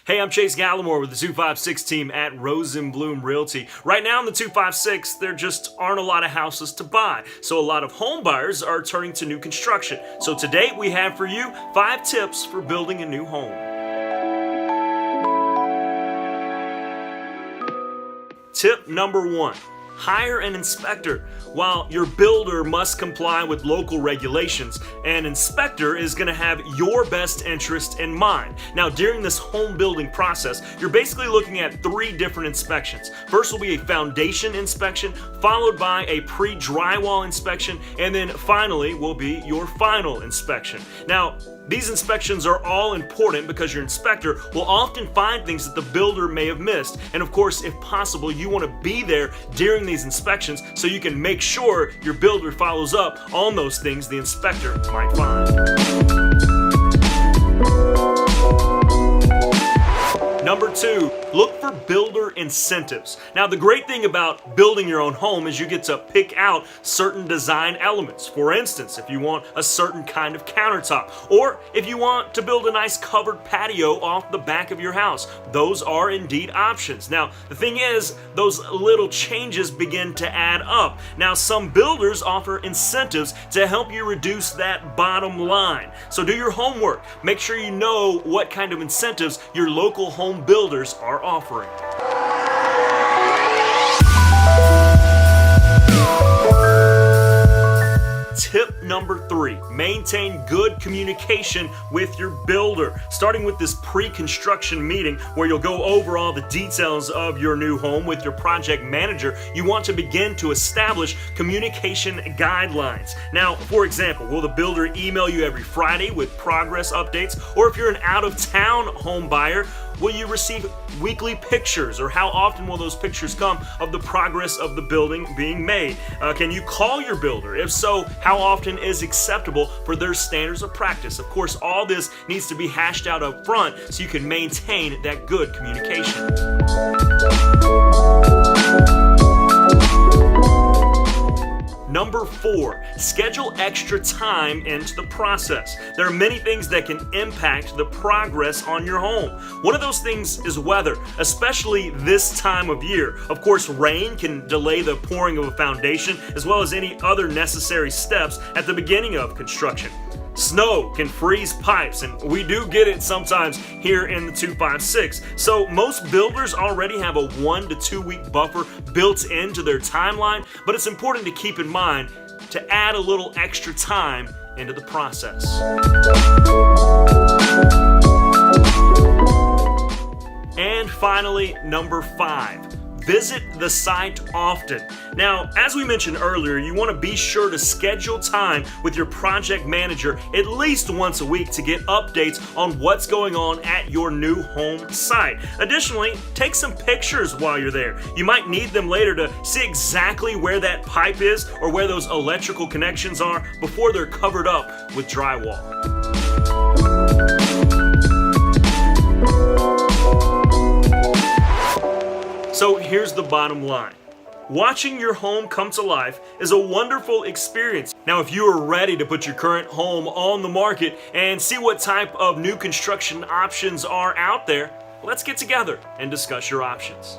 Hey, I'm Chase Gallimore with the 256 team at Rosenblum Realty. Right now in the 256, there just aren't a lot of houses to buy, so a lot of home buyers are turning to new construction. So today we have for you 5 tips for building a new home. Tip number 1. Hire an inspector. While your builder must comply with local regulations, an inspector is going to have your best interest in mind. Now, during this home building process, you're basically looking at 3 different inspections. First will be a foundation inspection, followed by a pre-drywall inspection, and then finally will be your final inspection. Now, these inspections are all important because your inspector will often find things that the builder may have missed. And of course, if possible, you want to be there during these inspections so you can make sure your builder follows up on those things the inspector might find. Number 2, look for builder incentives. Now, the great thing about building your own home is you get to pick out certain design elements. For instance, if you want a certain kind of countertop, or if you want to build a nice covered patio off the back of your house, those are indeed options. Now, the thing is, those little changes begin to add up. Now, some builders offer incentives to help you reduce that bottom line. So do your homework. Make sure you know what kind of incentives your local home builders are offering. Tip number 3, maintain good communication with your builder. Starting with this pre-construction meeting where you'll go over all the details of your new home with your project manager, you want to begin to establish communication guidelines. Now, for example, will the builder email you every Friday with progress updates? Or if you're an out-of-town home buyer, will you receive weekly pictures, or how often will those pictures come of the progress of the building being made? Can you call your builder? If so, how often is acceptable for their standards of practice? Of course, all this needs to be hashed out up front so you can maintain that good communication. Number 4, schedule extra time into the process. There are many things that can impact the progress on your home. One of those things is weather, especially this time of year. Of course, rain can delay the pouring of a foundation as well as any other necessary steps at the beginning of construction. Snow can freeze pipes, and we do get it sometimes here in the 256. So most builders already have a 1 to 2 week buffer built into their timeline, but it's important to keep in mind to add a little extra time into the process. And finally, number 5. Visit the site often. Now, as we mentioned earlier, you want to be sure to schedule time with your project manager at least once a week to get updates on what's going on at your new home site. Additionally, take some pictures while you're there. You might need them later to see exactly where that pipe is or where those electrical connections are before they're covered up with drywall. So here's the bottom line. Watching your home come to life is a wonderful experience. Now, if you are ready to put your current home on the market and see what type of new construction options are out there, let's get together and discuss your options.